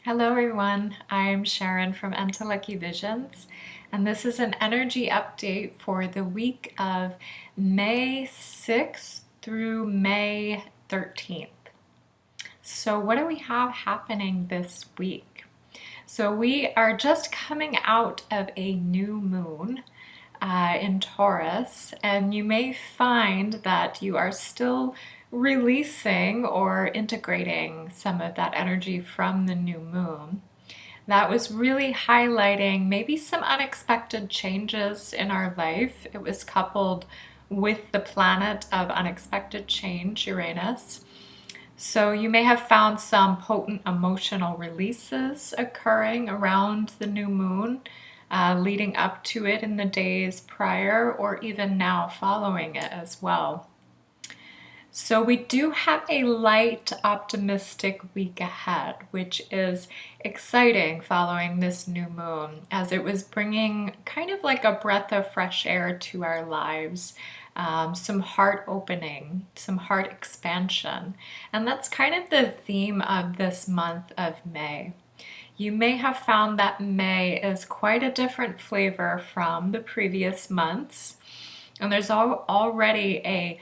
Hello everyone, I'm Sharon from Entelechy Visions, and this is an energy update for the week of May 6th through May 13th. So what do we have happening this week? So we are just coming out of a new moon in Taurus, and you may find that you are still releasing or integrating some of that energy from the new moon. That was really highlighting maybe some unexpected changes in our life. It was coupled with the planet of unexpected change, Uranus. So you may have found some potent emotional releases occurring around the new moon, leading up to it in the days prior, or even now following it as well. So we do have a light, optimistic week ahead, which is exciting following this new moon, as it was bringing kind of like a breath of fresh air to our lives, some heart opening, some heart expansion. And that's kind of the theme of this month of May. You may have found that May is quite a different flavor from the previous months, and there's already a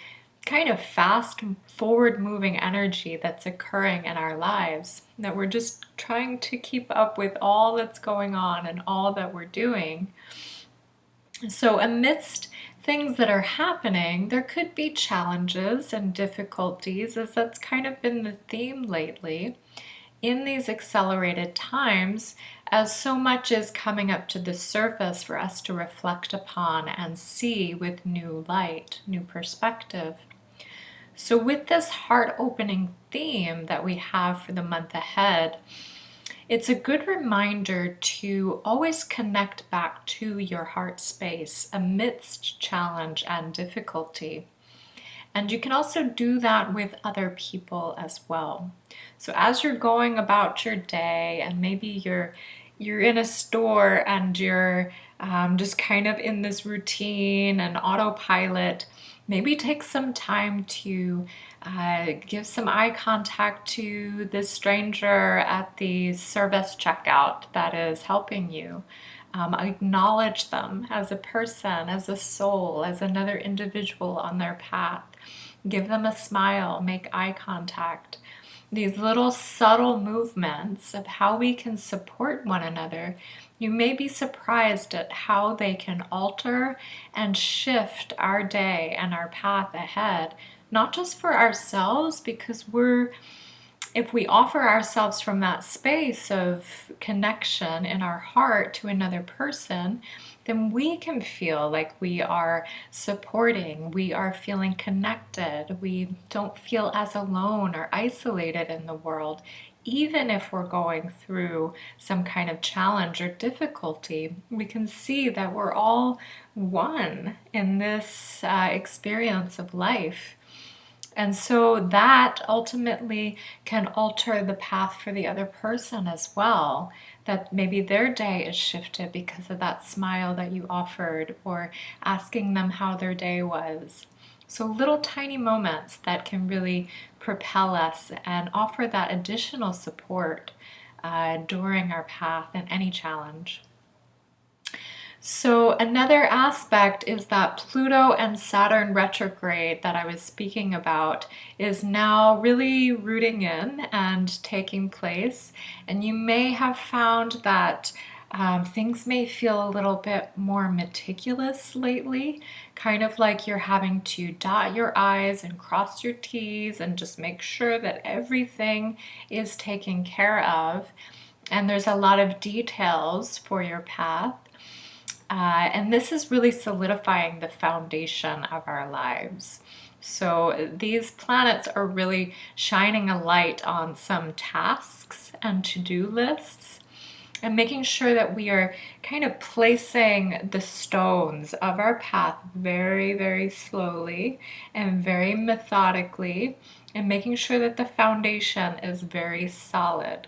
kind of fast forward moving energy that's occurring in our lives that we're just trying to keep up with all that's going on and all that we're doing. So amidst things that are happening, there could be challenges and difficulties, as that's kind of been the theme lately in these accelerated times, as so much is coming up to the surface for us to reflect upon and see with new light, new perspective. So with this heart-opening theme that we have for the month ahead, it's a good reminder to always connect back to your heart space amidst challenge and difficulty. And you can also do that with other people as well. So as you're going about your day, and maybe you're in a store and you're just kind of in this routine and autopilot, maybe take some time to give some eye contact to this stranger at the service checkout that is helping you. Acknowledge them as a person, as a soul, as another individual on their path. Give them a smile, make eye contact. These little subtle movements of how we can support one another, you may be surprised at how they can alter and shift our day and our path ahead, not just for ourselves, because if we offer ourselves from that space of connection in our heart to another person, then we can feel like we are supporting, we are feeling connected, we don't feel as alone or isolated in the world, even if we're going through some kind of challenge or difficulty. We can see that we're all one in this experience of life. And so that ultimately can alter the path for the other person as well. That maybe their day is shifted because of that smile that you offered, or asking them how their day was. So little tiny moments that can really propel us and offer that additional support during our path in any challenge. So another aspect is that Pluto and Saturn retrograde that I was speaking about is now really rooting in and taking place. And you may have found that things may feel a little bit more meticulous lately, kind of like you're having to dot your I's and cross your T's and just make sure that everything is taken care of. And there's a lot of details for your path. And this is really solidifying the foundation of our lives. So these planets are really shining a light on some tasks and to-do lists, and making sure that we are kind of placing the stones of our path very, very slowly and very methodically, and making sure that the foundation is very solid,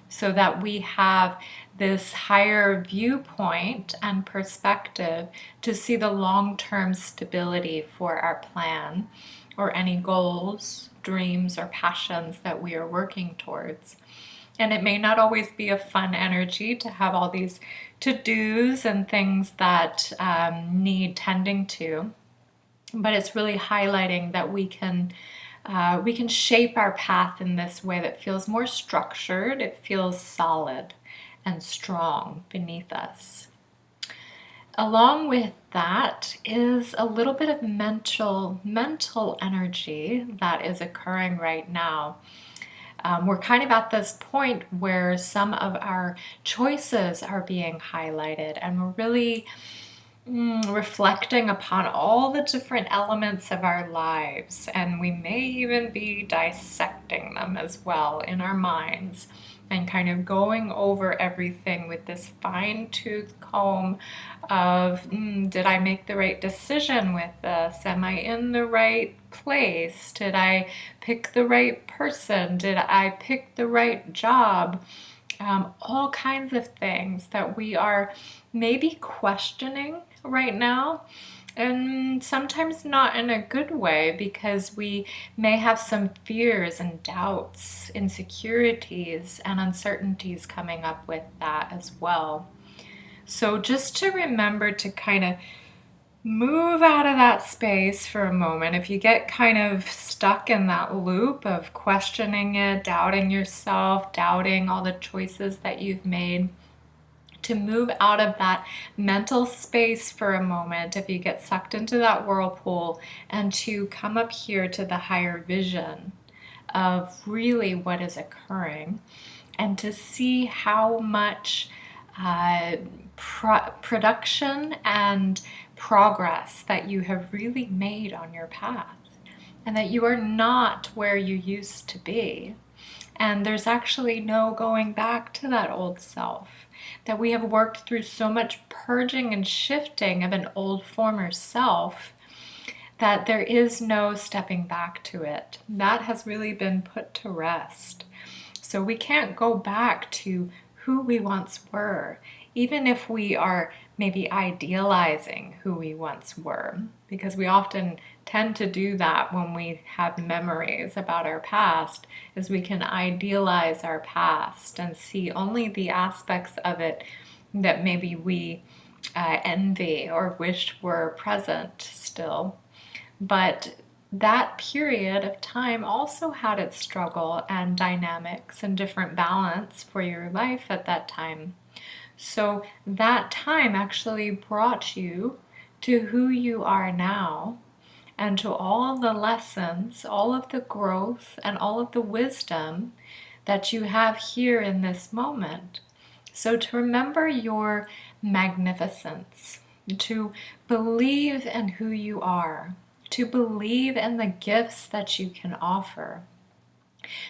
so that we have this higher viewpoint and perspective to see the long-term stability for our plan or any goals, dreams, or passions that we are working towards. And it may not always be a fun energy to have all these to-dos and things that need tending to, but it's really highlighting that we can shape our path in this way that feels more structured. It feels solid and strong beneath us. Along with that is a little bit of mental energy that is occurring right now. We're kind of at this point where some of our choices are being highlighted, and we're really reflecting upon all the different elements of our lives, and we may even be dissecting them as well in our minds and kind of going over everything with this fine-tooth comb of, did I make the right decision with this? Am I in the right place? Did I pick the right person? Did I pick the right job? All kinds of things that we are maybe questioning right now, and sometimes not in a good way, because we may have some fears and doubts, insecurities, and uncertainties coming up with that as well. So just to remember to kind of move out of that space for a moment. If you get kind of stuck in that loop of questioning it, doubting yourself, doubting all the choices that you've made, to move out of that mental space for a moment, if you get sucked into that whirlpool, and to come up here to the higher vision of really what is occurring, and to see how much production and progress that you have really made on your path, and that you are not where you used to be. And there's actually no going back to that old self, that we have worked through so much purging and shifting of an old former self that there is no stepping back to it. That has really been put to rest. So we can't go back to who we once were, even if we are maybe idealizing who we once were, because we often tend to do that when we have memories about our past, is we can idealize our past and see only the aspects of it that maybe we envy or wish were present still. But that period of time also had its struggle and dynamics and different balance for your life at that time. So that time actually brought you to who you are now, and to all the lessons, all of the growth, and all of the wisdom that you have here in this moment. So to remember your magnificence, to believe in who you are, to believe in the gifts that you can offer,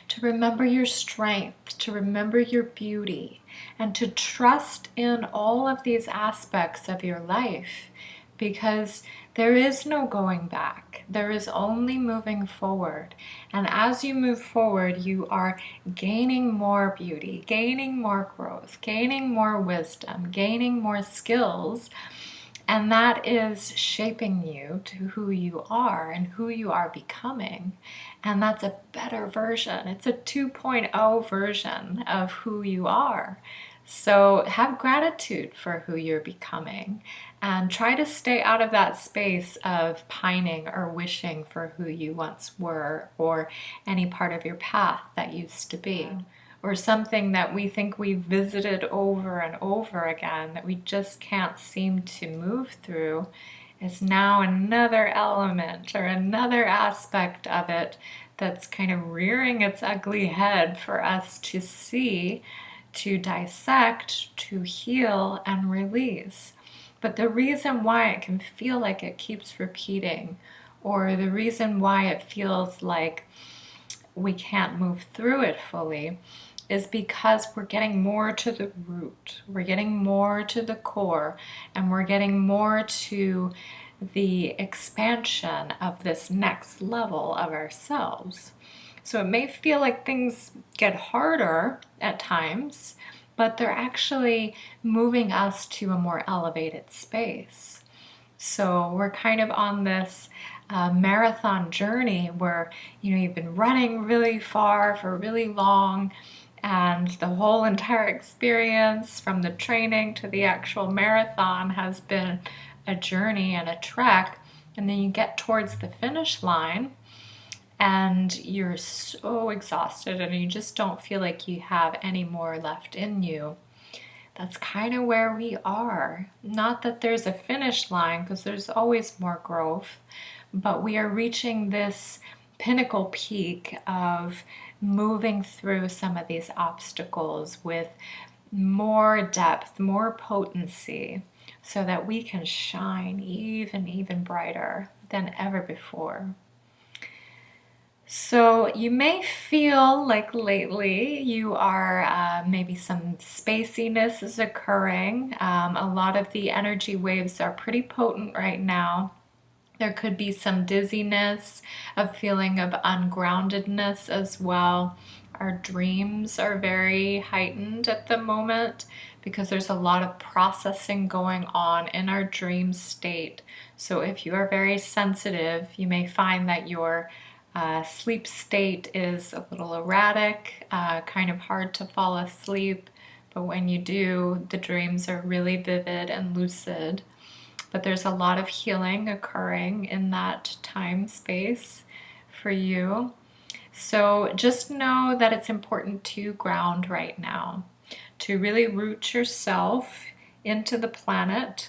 to remember your strength, to remember your beauty, and to trust in all of these aspects of your life, because there is no going back. There is only moving forward. And as you move forward, you are gaining more beauty, gaining more growth, gaining more wisdom, gaining more skills. And that is shaping you to who you are and who you are becoming. And that's a better version. It's a 2.0 version of who you are. So have gratitude for who you're becoming, and try to stay out of that space of pining or wishing for who you once were, or any part of your path that used to be, or something that we think we visited over and over again that we just can't seem to move through, is now another element or another aspect of it that's kind of rearing its ugly head for us to see, to dissect, to heal, and release. But the reason why it can feel like it keeps repeating, or the reason why it feels like we can't move through it fully, is because we're getting more to the root, we're getting more to the core, and we're getting more to the expansion of this next level of ourselves. So it may feel like things get harder at times, but they're actually moving us to a more elevated space. So we're kind of on this marathon journey where, you've been running really far for really long, And the whole entire experience, from the training to the actual marathon, has been a journey and a trek. And then you get towards the finish line and you're so exhausted and you just don't feel like you have any more left in you. That's kind of where we are. Not that there's a finish line, because there's always more growth, but we are reaching this pinnacle peak of moving through some of these obstacles with more depth, more potency, so that we can shine even brighter than ever before. So you may feel like lately you are maybe some spaciness is occurring. A lot of the energy waves are pretty potent right now. There could be some dizziness, a feeling of ungroundedness as well. Our dreams are very heightened at the moment because there's a lot of processing going on in our dream state. So if you are very sensitive, you may find that your sleep state is a little erratic, kind of hard to fall asleep, but when you do, the dreams are really vivid and lucid. But there's a lot of healing occurring in that time space for you. So just know that it's important to ground right now, to really root yourself into the planet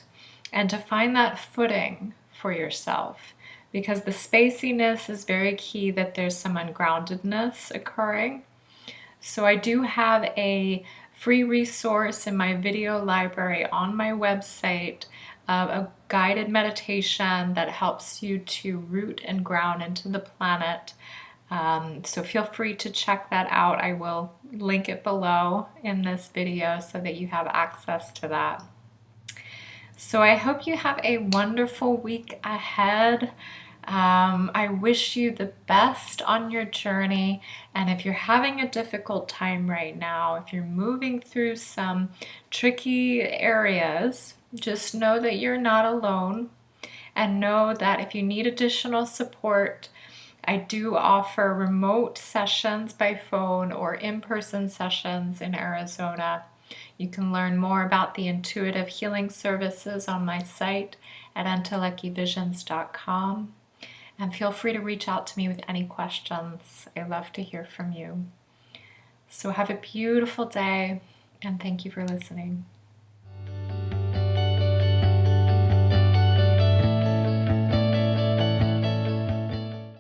and to find that footing for yourself. Because the spaciness is very key, that there's some ungroundedness occurring. So I do have a free resource in my video library on my website, a guided meditation that helps you to root and ground into the planet. So feel free to check that out. I will link it below in this video so that you have access to that. So I hope you have a wonderful week ahead. I wish you the best on your journey. And if you're having a difficult time right now, if you're moving through some tricky areas, just know that you're not alone. And know that if you need additional support, I do offer remote sessions by phone or in-person sessions in Arizona. You can learn more about the intuitive healing services on my site at enteleckyvisions.com. And feel free to reach out to me with any questions. I love to hear from you. So have a beautiful day, and thank you for listening.